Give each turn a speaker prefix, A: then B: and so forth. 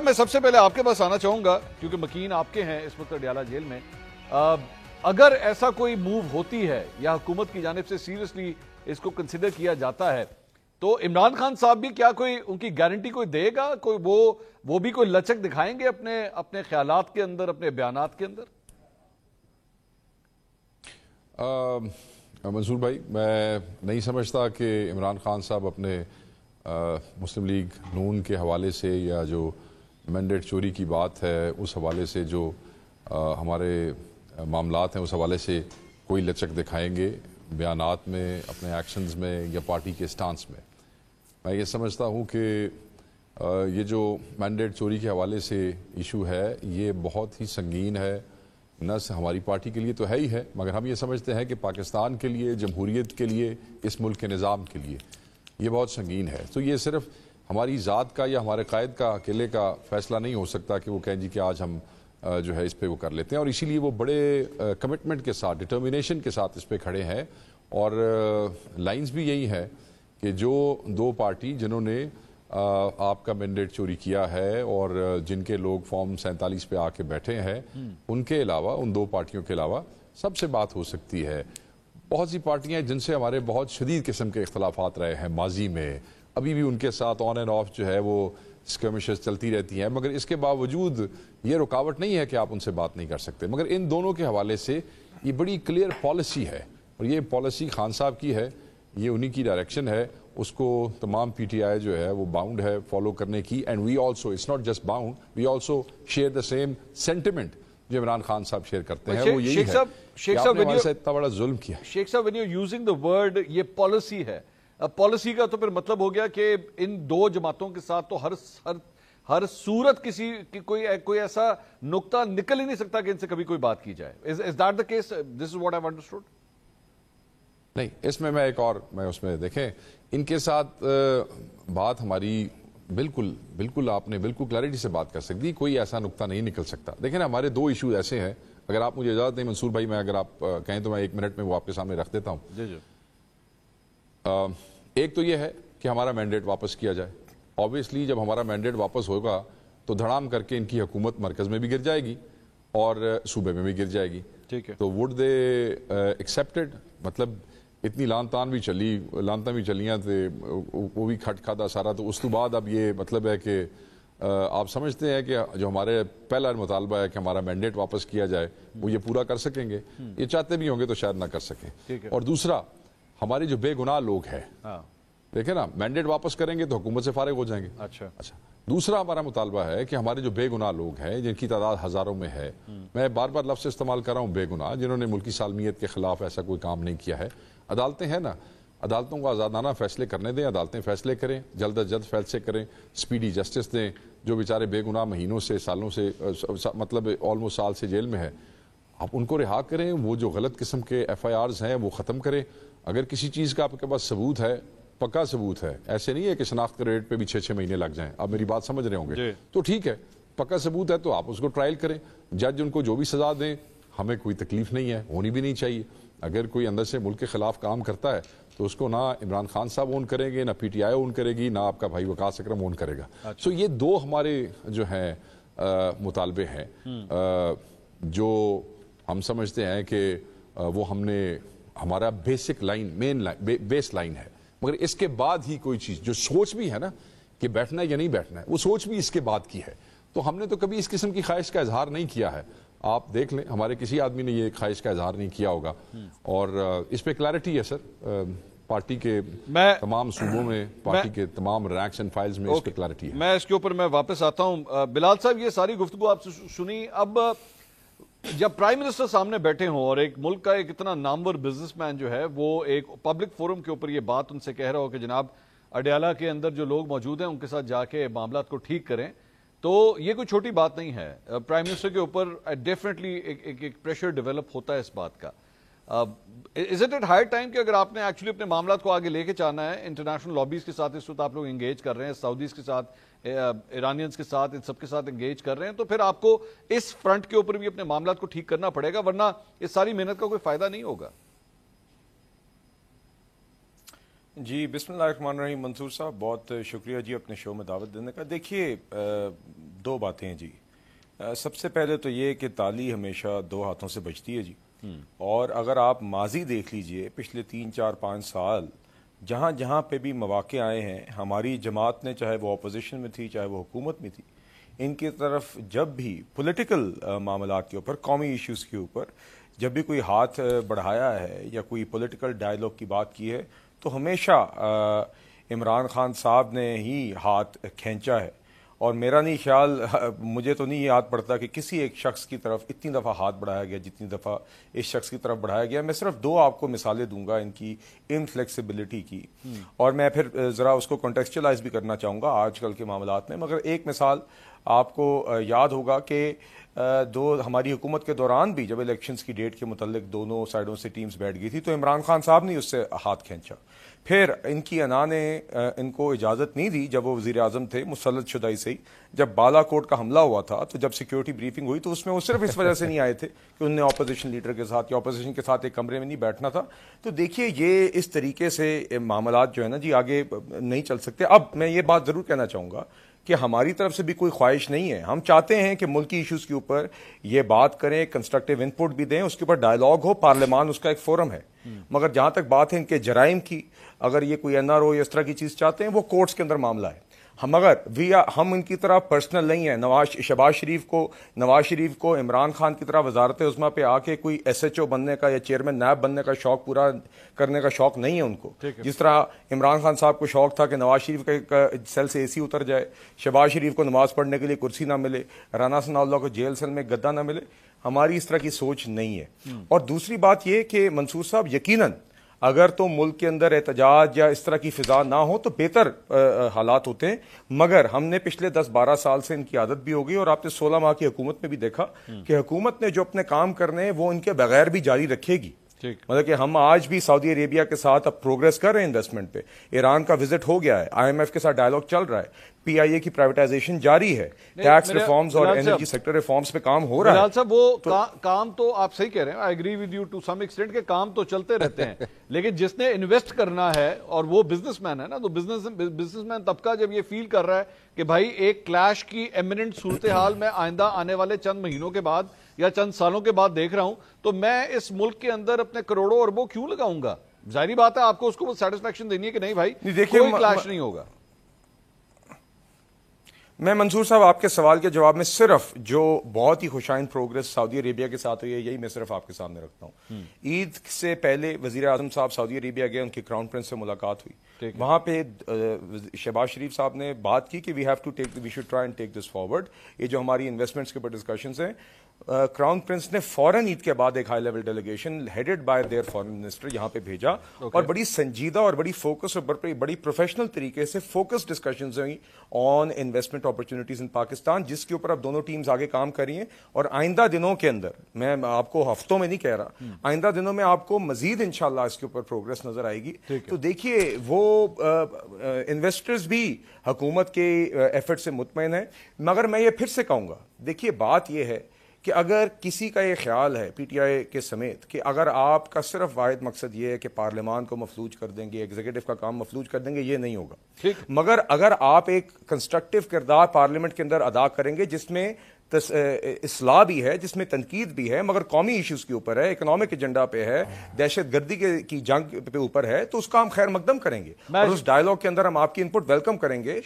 A: میں سب سے پہلے آپ کے پاس آنا چاہوں گا کیونکہ مکین آپ کے ہیں اس وقت اڈیالہ جیل میں. اگر ایسا کوئی موو ہوتی ہے یا حکومت کی جانب سے سیریسلی اس کو کنسیڈر کیا جاتا ہے تو عمران خان صاحب بھی کیا کوئی ان کی گارنٹی کوئی دے گا, کوئی وہ بھی کوئی لچک دکھائیں گے اپنے خیالات کے اندر, اپنے بیانات کے اندر؟
B: منصور بھائی, میں نہیں سمجھتا کہ عمران خان صاحب اپنے مسلم لیگ نون کے حوالے سے یا جو مینڈیٹ چوری کی بات ہے اس حوالے سے جو ہمارے معاملات ہیں اس حوالے سے کوئی لچک دکھائیں گے بیانات میں, اپنے ایکشنز میں یا پارٹی کے سٹانس میں. میں یہ سمجھتا ہوں کہ یہ جو مینڈیٹ چوری کے حوالے سے ایشو ہے یہ بہت ہی سنگین ہے, نہ ہماری پارٹی کے لیے تو ہے ہی ہے, مگر ہم یہ سمجھتے ہیں کہ پاکستان کے لیے, جمہوریت کے لیے, اس ملک کے نظام کے لیے یہ بہت سنگین ہے. تو یہ صرف ہماری ذات کا یا ہمارے قائد کا اکیلے کا فیصلہ نہیں ہو سکتا کہ وہ کہیں جی کہ آج ہم جو ہے اس پہ وہ کر لیتے ہیں, اور اسی لیے وہ بڑے کمٹمنٹ کے ساتھ, ڈٹرمنیشن کے ساتھ اس پہ کھڑے ہیں. اور لائنز بھی یہی ہے کہ جو دو پارٹی جنہوں نے آپ کا مینڈیٹ چوری کیا ہے اور جن کے لوگ فارم 47 پہ آ کے بیٹھے ہیں, ان کے علاوہ, ان دو پارٹیوں کے علاوہ سب سے بات ہو سکتی ہے. بہت سی پارٹیاں جن سے ہمارے بہت شدید قسم کے اختلافات رہے ہیں ماضی میں, ابھی بھی ان کے ساتھ آن اینڈ آف جو ہے وہ اسکرمشز چلتی رہتی ہیں, مگر اس کے باوجود یہ رکاوٹ نہیں ہے کہ آپ ان سے بات نہیں کر سکتے. مگر ان دونوں کے حوالے سے یہ بڑی کلیئر پالیسی ہے, اور یہ پالیسی خان صاحب کی ہے, یہ انہی کی ڈائریکشن ہے, اس کو تمام پی ٹی آئی جو ہے وہ باؤنڈ ہے فالو کرنے کی. And we also, it's not just bound, we also share the same sentiment جو عمران خان صاحب شیئر کرتے ہیں. وہ یہی ہے کہ آپ نے ہمارے ساتھ اتنا بڑا ظلم کیا.
A: شیخ صاحب, when you're using the word یہ پالیسی ہے, پالیسی کا تو پھر مطلب ہو گیا کہ ان دو جماعتوں کے ساتھ تو ہر صورت کسی کوئی ایسا نقطہ نکل ہی نہیں سکتا کہ ان سے کبھی کوئی بات کی جائے. Is that the case? This is what I've understood.
B: نہیں, اس میں میں اس میں دیکھیں ان کے ساتھ بات ہماری بالکل آپ نے بالکل کلیئرٹی سے بات کر سکتی, کوئی ایسا نقطہ نہیں نکل سکتا. دیکھیں نا, ہمارے دو ایشوز ایسے ہیں, اگر آپ مجھے اجازت دیں منصور بھائی, میں اگر آپ کہیں تو میں 1 منٹ میں وہ آپ کے سامنے رکھ دیتا ہوں.
A: جی جی.
B: ایک تو یہ ہے کہ ہمارا مینڈیٹ واپس کیا جائے. آبویسلی جب ہمارا مینڈیٹ واپس ہوگا تو دھڑام کر کے ان کی حکومت مرکز میں بھی گر جائے گی اور صوبے میں بھی گر جائے گی.
A: ٹھیک ہے,
B: تو وڈ دے ایکسیپٹڈ, مطلب اتنی لانتان بھی چلیاں تھے, وہ بھی کھٹ کھادا سارا. تو اس کے بعد اب یہ مطلب ہے کہ آپ سمجھتے ہیں کہ جو ہمارے پہلا مطالبہ ہے کہ ہمارا مینڈیٹ واپس کیا جائے وہ یہ پورا کر سکیں گے؟ یہ چاہتے بھی ہوں گے تو شاید نہ کر سکیں. اور دوسرا, ہمارے جو بے گناہ لوگ ہیں, دیکھیں نا, مینڈیٹ واپس کریں گے تو حکومت سے فارغ ہو جائیں گے. اچھا, دوسرا ہمارا مطالبہ ہے کہ ہمارے جو بے گناہ لوگ ہیں جن کی تعداد ہزاروں میں ہے, میں بار بار لفظ استعمال کر رہا ہوں بے گناہ, جنہوں نے ملکی سالمیت کے خلاف ایسا کوئی کام نہیں کیا ہے. عدالتیں ہیں نا, عدالتوں کو آزادانہ فیصلے کرنے دیں, عدالتیں فیصلے کریں, جلد از جلد فیصلے کریں, سپیڈی جسٹس دیں. جو بیچارے بے گناہ مہینوں سے, سالوں سے, مطلب آلموسٹ سال سے جیل میں ہے, آپ ان کو رہا کریں. وہ جو غلط قسم کے ایف آئی آرز ہیں وہ ختم کریں. اگر کسی چیز کا آپ کے پاس ثبوت ہے, پکا ثبوت ہے, ایسے نہیں ہے کہ شناخت کے ریٹ پہ بھی 6 مہینے لگ جائیں, آپ میری بات سمجھ رہے ہوں گے, تو ٹھیک ہے, پکا ثبوت ہے تو آپ اس کو ٹرائل کریں. جج ان کو جو بھی سزا دیں, ہمیں کوئی تکلیف نہیں ہے, ہونی بھی نہیں چاہیے. اگر کوئی اندر سے ملک کے خلاف کام کرتا ہے تو اس کو نہ عمران خان صاحب اون کریں گے, نہ پی ٹی آئی اون کرے گی, نہ آپ کا بھائی وقاص اکرم اون کرے گا. سو یہ دو ہمارے جو ہیں مطالبے ہیں جو ہم سمجھتے ہیں کہ وہ ہم نے, ہمارا basic line, main line, base line ہے. مگر اس کے بعد ہی کوئی چیز جو سوچ بھی ہے نا کہ بیٹھنا ہے یا نہیں بیٹھنا ہے, وہ سوچ بھی اس کے بعد کی ہے. تو ہم نے تو کبھی اس قسم کی خواہش کا اظہار نہیں کیا ہے. آپ دیکھ لیں, ہمارے کسی آدمی نے یہ خواہش کا اظہار نہیں کیا ہوگا. اور اس پہ کلیئرٹی ہے سر, پارٹی کے تمام صوبوں میں, پارٹی کے تمام رینکس اینڈ فائلز میں اس پہ کلیئرٹی ہے.
A: میں اس کے اوپر میں واپس آتا ہوں. بلال صاحب, یہ ساری گفتگو آپ سے سنی, اب جب پرائم منسٹر سامنے بیٹھے ہوں اور ایک ملک کا ایک اتنا نامور بزنس مین جو ہے وہ ایک پبلک فورم کے اوپر یہ بات ان سے کہہ رہا ہو کہ جناب اڈیالہ کے اندر جو لوگ موجود ہیں ان کے ساتھ جا کے معاملات کو ٹھیک کریں, تو یہ کوئی چھوٹی بات نہیں ہے. پرائم منسٹر کے اوپر ڈیفینیٹلی ایک پریشر ڈیولپ ہوتا ہے اس بات کا. Is it at high time کہ اگر آپ نے ایکچولی اپنے معاملات کو آگے لے کے جانا ہے, انٹرنیشنل لابیز کے ساتھ اس وقت آپ لوگ انگیج کر رہے ہیں, سعودیز کے ساتھ, ایرانینز کے ساتھ, ان سب کے ساتھ انگیج کر رہے ہیں, تو پھر آپ کو اس فرنٹ کے اوپر بھی اپنے معاملات کو ٹھیک کرنا پڑے گا, ورنہ اس ساری محنت کا کوئی فائدہ نہیں ہوگا.
C: جی بسم اللہ الرحمن الرحیم. منصور صاحب بہت شکریہ جی اپنے شو میں دعوت دینے کا. دیکھیے دو باتیں ہیں جی. سب سے پہلے تو یہ کہ تالی ہمیشہ دو ہاتھوں سے بجتی ہے جی. اور اگر آپ ماضی دیکھ لیجئے پچھلے 3 4 5 سال جہاں جہاں پہ بھی مواقع آئے ہیں ہماری جماعت نے, چاہے وہ اپوزیشن میں تھی چاہے وہ حکومت میں تھی, ان کی طرف جب بھی پولیٹیکل معاملات کے اوپر, قومی ایشوز کے اوپر جب بھی کوئی ہاتھ بڑھایا ہے یا کوئی پولیٹیکل ڈائیلاگ کی بات کی ہے تو ہمیشہ عمران خان صاحب نے ہی ہاتھ کھینچا ہے. اور میرا نہیں خیال, مجھے تو نہیں یاد پڑتا کہ کسی ایک شخص کی طرف اتنی دفعہ ہاتھ بڑھایا گیا جتنی دفعہ اس شخص کی طرف بڑھایا گیا. میں صرف دو آپ کو مثالیں دوں گا ان کی انفلیکسیبلٹی کی, اور میں پھر ذرا اس کو کنٹیکسچلائز بھی کرنا چاہوں گا آج کل کے معاملات میں. مگر ایک مثال آپ کو یاد ہوگا کہ ہماری حکومت کے دوران بھی جب الیکشنز کی ڈیٹ کے متعلق دونوں سائڈوں سے ٹیمز بیٹھ گئی تھی تو عمران خان صاحب نے اس سے ہاتھ کھینچا. پھر ان کی انا نے ان کو اجازت نہیں دی جب وہ وزیر اعظم تھے, مسلط شدہ سے ہی جب بالا کوٹ کا حملہ ہوا تھا تو جب سیکیورٹی بریفنگ ہوئی تو اس میں وہ صرف اس وجہ سے نہیں آئے تھے کہ انہوں نے اپوزیشن لیڈر کے ساتھ یا اپوزیشن کے ساتھ ایک کمرے میں نہیں بیٹھنا تھا. تو دیکھیے یہ اس طریقے سے معاملات جو ہے نا جی آگے نہیں چل سکتے. اب میں یہ بات ضرور کہنا چاہوں گا کہ ہماری طرف سے بھی کوئی خواہش نہیں ہے, ہم چاہتے ہیں کہ ملکی ایشوز کے اوپر یہ بات کریں, کنسٹرکٹیو ان پٹ بھی دیں, اس کے اوپر ڈائیلاگ ہو, پارلیمان اس کا ایک فورم ہے. مگر جہاں تک بات ہے ان کے جرائم کی, اگر یہ کوئی این آر او یا اس طرح کی چیز چاہتے ہیں وہ کورٹس کے اندر معاملہ ہے. ہم ان کی طرح پرسنل نہیں ہیں. شہباز شریف کو عمران خان کی طرح وزارت عظمیٰ پہ آ کے کوئی ایس ایچ او بننے کا یا چیئرمین نیب بننے کا شوق پورا کرنے کا شوق نہیں ہے ان کو. جس طرح عمران خان صاحب کو شوق تھا کہ نواز شریف کا سیل سے اے سی اتر جائے, شہباز شریف کو نماز پڑھنے کے لیے کرسی نہ ملے, رانا ثناء اللہ کو جیل سیل میں گدا نہ ملے. ہماری اس طرح کی سوچ نہیں ہے. اور دوسری بات یہ کہ منصور صاحب یقیناً اگر تو ملک کے اندر احتجاج یا اس طرح کی فضا نہ ہو تو بہتر حالات ہوتے ہیں. مگر ہم نے پچھلے 10 12 سال سے ان کی عادت بھی ہو گئی, اور آپ نے 16 ماہ کی حکومت میں بھی دیکھا کہ حکومت نے جو اپنے کام کرنے ہیں وہ ان کے بغیر بھی جاری رکھے گی. مطلب کہ ہم آج بھی سعودی عربیہ کے ساتھ اب پروگریس کر رہے ہیں انویسٹمنٹ پہ. ایران کا وزٹ ہو گیا ہے, آئی ایم ایف کے ساتھ ڈائیلاگ چل رہا ہے, پی آئی اے کی پرائیویٹائزیشن جاری ہے, ٹیکس ریفارمز اور انرجی سیکٹر ریفارمز پہ کام ہو رہا ہے.
A: بلال صاحب وہ کام تو آپ صحیح کہہ رہے ہیں, I agree with you to some extent کہ کام تو چلتے رہتے ہیں, لیکن جس نے انویسٹ کرنا ہے اور وہ بزنس مین ہے نا, تو بزنس مین طبقہ جب یہ فیل کر رہا ہے کہ بھائی ایک کلیش کی ایمیننٹ صورتحال میں آئندہ آنے والے چند مہینوں کے بعد یا چند سالوں کے بعد دیکھ رہا ہوں, تو میں اس ملک کے اندر اپنے کروڑوں اربوں کیوں لگاؤں گا؟ ظاہری بات ہے آپ کو اس کو سیٹسفیکشن دینی ہے کہ نہیں بھائی کوئی کلیش نہیں ہوگا.
C: میں منصور صاحب آپ کے سوال کے جواب میں صرف جو بہت ہی خوشائند پروگریس سعودی عربیہ کے ساتھ ہوئی ہے یہی میں صرف آپ کے سامنے رکھتا ہوں. عید سے پہلے وزیر اعظم صاحب سعودی عربیہ گئے, ان کی کراؤن پرنس سے ملاقات ہوئی. وہاں پہ شہباز شریف صاحب نے بات کی کہ we should try and take this forward. یہ جو ہماری انویسٹمنٹس کے اوپر ڈسکشنز ہیں, کراؤن پرنس نے فوراً عید کے بعد ایک high level delegation headed by their foreign minister یہاں پہ بھیجا, اور بڑی سنجیدہ اور بڑی فوکس اور بڑی پروفیشنل طریقے سے فوکس ڈسکشنز ہوئی آن انویسٹمنٹ اپرچونیٹیز ان پاکستان, جس کے اوپر اب دونوں ٹیمز آگے کام کر رہی ہیں. اور آئندہ دنوں کے اندر, میں آپ کو ہفتوں میں نہیں کہہ رہا, آئندہ دنوں میں آپ کو مزید انشاءاللہ اس کے اوپر پروگریس نظر آئے گی. تو دیکھیے وہ انویسٹرز بھی حکومت کے ایفرٹ سے مطمئن ہیں. مگر میں یہ پھر سے کہوں گا, دیکھیے بات یہ ہے کہ اگر کسی کا یہ خیال ہے پی ٹی آئی کے سمیت کہ اگر آپ کا صرف واحد مقصد یہ ہے کہ پارلیمان کو مفلوج کر دیں گے, ایگزیکٹو کا کام مفلوج کر دیں گے, یہ نہیں ہوگا. مگر اگر آپ ایک کنسٹرکٹیو کردار پارلیمنٹ کے اندر ادا کریں گے جس میں اصلاح بھی ہے, جس میں تنقید بھی ہے, مگر قومی ایشوز کے اوپر ہے, اکنامک ایجنڈا پہ ہے, دہشت گردی کی جنگ پہ اوپر ہے, تو اس کا ہم خیر مقدم کریں گے, اور اس ڈائیلاگ کے اندر ہم آپ کی ان پٹ ویلکم کریں گے.